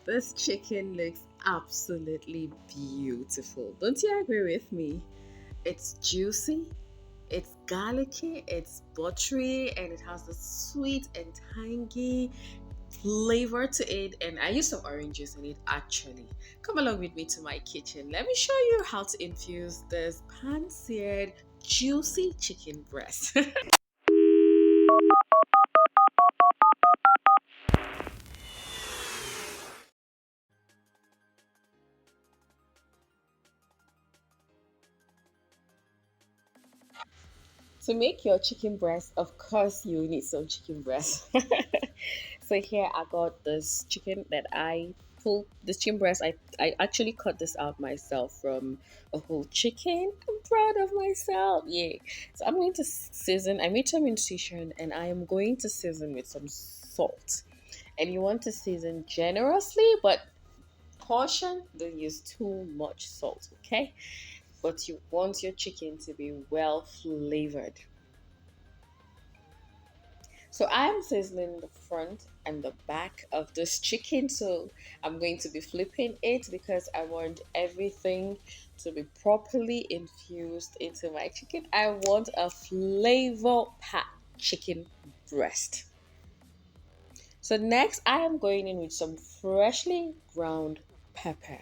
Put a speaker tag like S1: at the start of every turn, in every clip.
S1: This chicken looks absolutely beautiful. Don't you agree with me? It's juicy, it's garlicky, it's buttery, and it has a sweet and tangy flavor to it. And I use some orange juice in it actually. Come along with me to my kitchen. Let me show you how to infuse this pan seared juicy chicken breast. To make your chicken breast, of course, you need some chicken breast. So here I got this chicken that I pulled. This chicken breast, I actually cut this out myself from a whole chicken. I'm proud of myself. Yay. So I'm going to season. I made some incision and I am going to season with some salt. And you want to season generously, but caution, don't use too much salt, okay? But you want your chicken to be well flavored. So I'm sizzling the front and the back of this chicken. So I'm going to be flipping it because I want everything to be properly infused into my chicken. I want a flavor packed chicken breast. So next I am going in with some freshly ground pepper.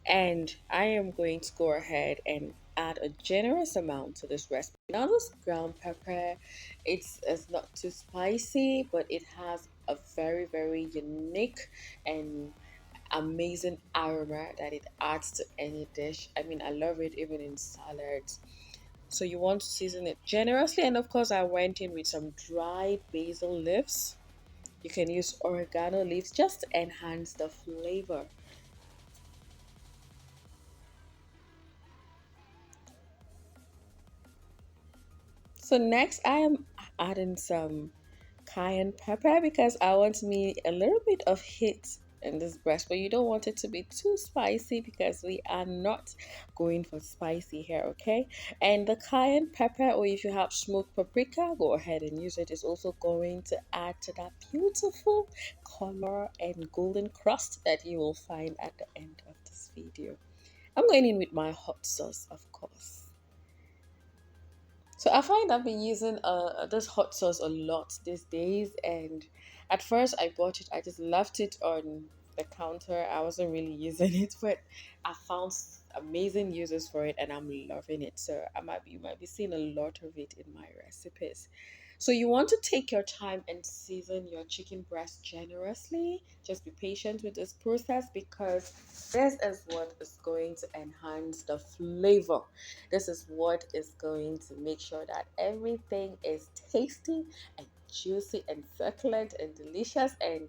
S1: And I am going to go ahead and add a generous amount to this recipe. Now, this ground pepper, it's not too spicy, but it has a very, very unique and amazing aroma that it adds to any dish. I mean, I love it even in salads. So you want to season it generously, and of course, I went in with some dried basil leaves. You can use oregano leaves just to enhance the flavor. So next I am adding some cayenne pepper because I want me a little bit of heat in this breast, but you don't want it to be too spicy because we are not going for spicy here, okay? And the cayenne pepper, or if you have smoked paprika, go ahead and use it. It's also going to add to that beautiful color and golden crust that you will find at the end of this video. I'm going in with my hot sauce, of course. So I find I've been using this hot sauce a lot these days, and at first I bought it, I just left it on the counter. I wasn't really using it, but I found amazing uses for it, and I'm loving it. So you might be seeing a lot of it in my recipes. So you want to take your time and season your chicken breast generously. Just be patient with this process because this is what is going to enhance the flavor. This is what is going to make sure that everything is tasty and juicy and succulent and delicious and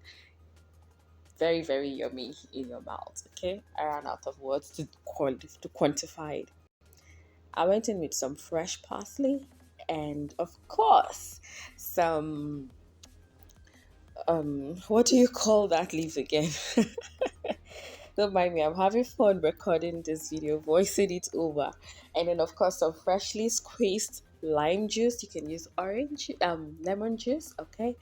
S1: very, very yummy in your mouth. Okay, I ran out of words to quantify it. I went in with some fresh parsley and, of course, some what do you call that leaf again? Don't mind me, I'm having fun recording this video, voicing it over. And then of course some freshly squeezed lime juice. You can use lemon juice, okay?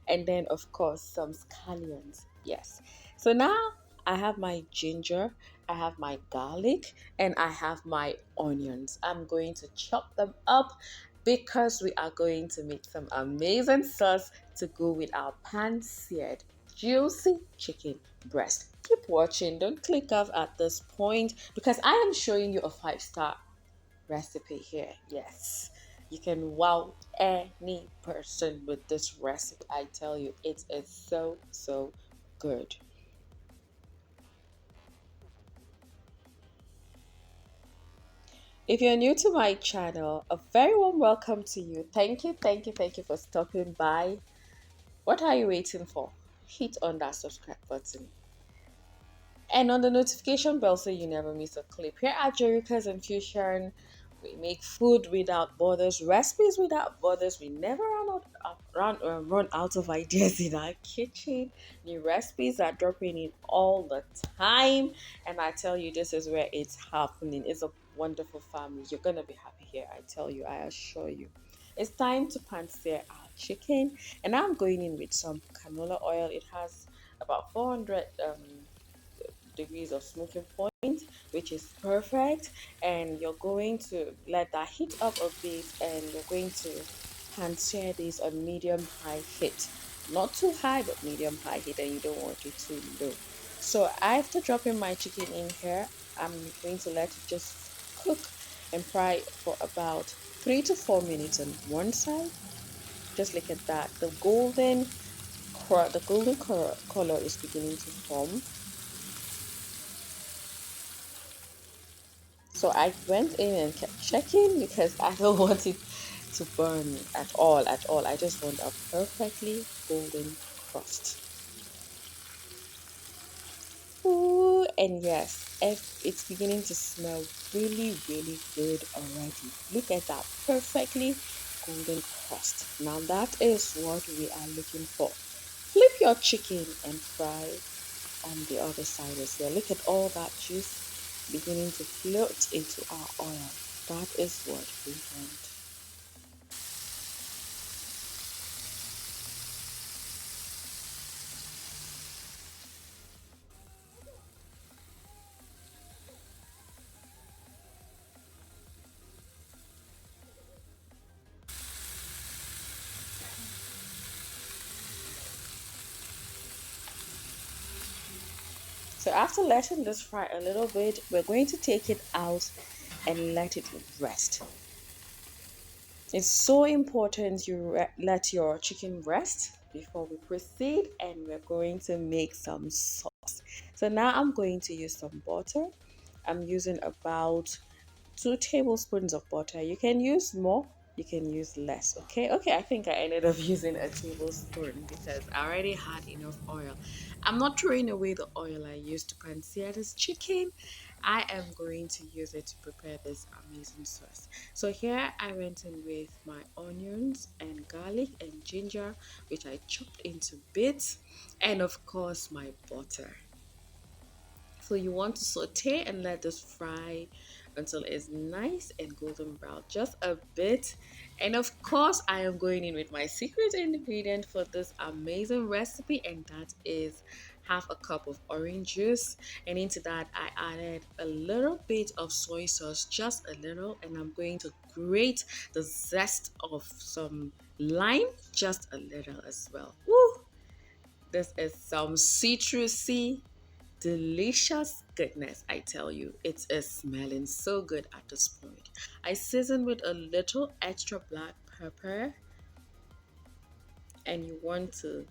S1: And then of course some scallions. Yes. So now I have my ginger, I have my garlic, and I have my onions. I'm going to chop them up because we are going to make some amazing sauce to go with our pan seared juicy chicken breast. Keep watching, don't click off at this point because I am showing you a 5-star recipe here. Yes, you can wow any person with this recipe. I tell you, it is so, so good. If you're new to my channel, a very warm welcome to you. Thank you, thank you, thank you for stopping by. What are you waiting for? Hit on that subscribe button and on the notification bell so you never miss a clip. Here at Jerica's Infusion, we make food without borders, recipes without borders. We never run out of ideas in our kitchen. New recipes are dropping in all the time, and I tell you, this is where it's happening. It's a wonderful family. You're gonna be happy here. I tell you, I assure you. It's time to pan sear our chicken, and I'm going in with some canola oil. It has about 400 degrees of smoking point, which is perfect. And you're going to let that heat up a bit, and you're going to hand sear this on medium high heat. Not too high, but medium high heat, and you don't want it too low. So after dropping my chicken in here, I'm going to let it just cook and fry for about 3 to 4 minutes on one side. Just look at that. The golden color is beginning to form. So I went in and kept checking because I don't want it to burn at all, at all. I just want a perfectly golden crust. Ooh, and yes, it's beginning to smell really, really good already. Look at that perfectly golden crust. Now that is what we are looking for. Flip your chicken and fry on the other side as well. Look at all that juice beginning to float into our oil. That is what we want. So after letting this fry a little bit, we're going to take it out and let it rest. It's so important you let your chicken rest before we proceed, and we're going to make some sauce. So now I'm going to use some butter. I'm using about 2 tablespoons of butter. You can use more, you can use less. Okay, I think I ended up using a tablespoon because I already had enough oil. I'm not throwing away the oil I used to pan sear this chicken. I am going to use it to prepare this amazing sauce. So here I went in with my onions and garlic and ginger, which I chopped into bits, and of course my butter. So you want to saute and let this fry until it's nice and golden brown, just a bit. And of course, I am going in with my secret ingredient for this amazing recipe, and that is half a cup of orange juice. And into that, I added a little bit of soy sauce, just a little, and I'm going to grate the zest of some lime, just a little as well. Woo! This is some citrusy delicious goodness, I tell you. It is smelling so good at this point. I season with a little extra black pepper, and you want to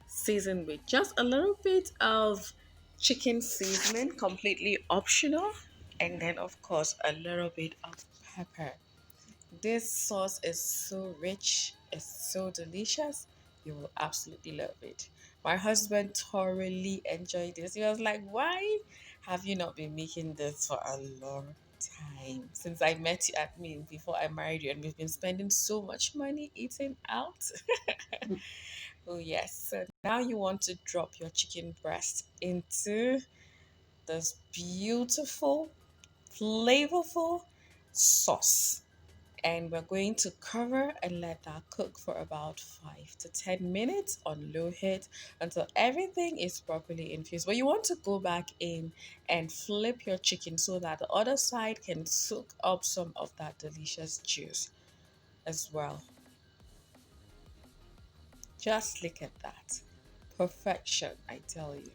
S1: season with just a little bit of chicken seasoning, completely optional, and then, of course, a little bit of pepper. This sauce is so rich, it's so delicious. You will absolutely love it. My husband thoroughly enjoyed this. He was like, "Why have you not been making this for a long time? Since I met you at me before I married you, and we've been spending so much money eating out." Oh, yes. So now you want to drop your chicken breast into this beautiful, flavorful sauce, and we're going to cover and let that cook for about 5 to 10 minutes on low heat until everything is properly infused. But you want to go back in and flip your chicken so that the other side can soak up some of that delicious juice as well. Just look at that. Perfection, I tell you.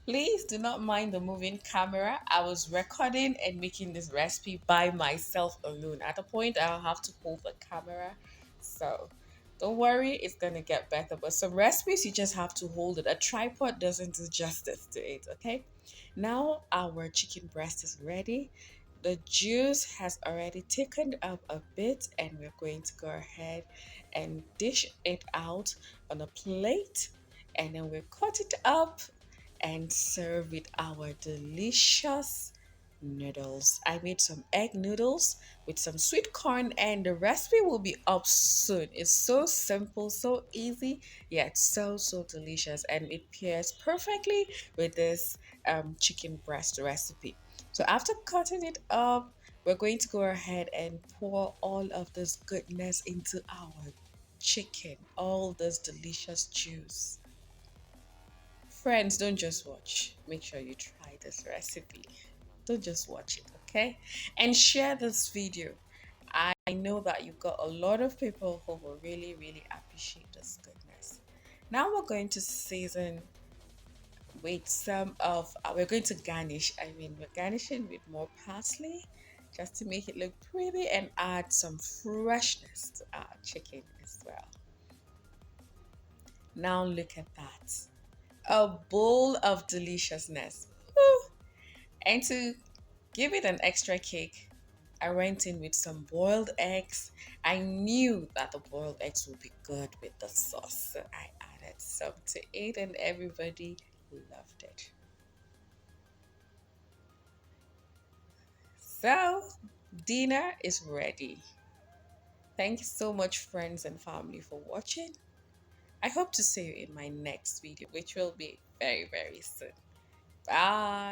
S1: Please do not mind the moving camera. I was recording and making this recipe by myself alone. At a point, I'll have to hold the camera. So don't worry, it's going to get better. But some recipes, you just have to hold it. A tripod doesn't do justice to it, okay? Now our chicken breast is ready. The juice has already thickened up a bit, and we're going to go ahead and dish it out on a plate, and then we cut it up and serve with our delicious noodles. I made some egg noodles with some sweet corn, and the recipe will be up soon. It's so simple, so easy, yet so delicious, and it pairs perfectly with this chicken breast recipe. So after cutting it up, we're going to go ahead and pour all of this goodness into our chicken, all this delicious juice. Friends, don't just watch. Make sure you try this recipe. Don't just watch it, okay? And share this video. I know that you've got a lot of people who will really, really appreciate this goodness. Now we're going to season with some of, we're going to garnish. I mean, we're garnishing with more parsley just to make it look pretty and add some freshness to our chicken as well. Now look at that. A bowl of deliciousness. Woo! And to give it an extra kick, I went in with some boiled eggs. I knew that the boiled eggs would be good with the sauce, so I added some to it, and everybody loved it. So, dinner is ready. Thank you so much, friends and family, for watching. I hope to see you in my next video, which will be very, very soon. Bye.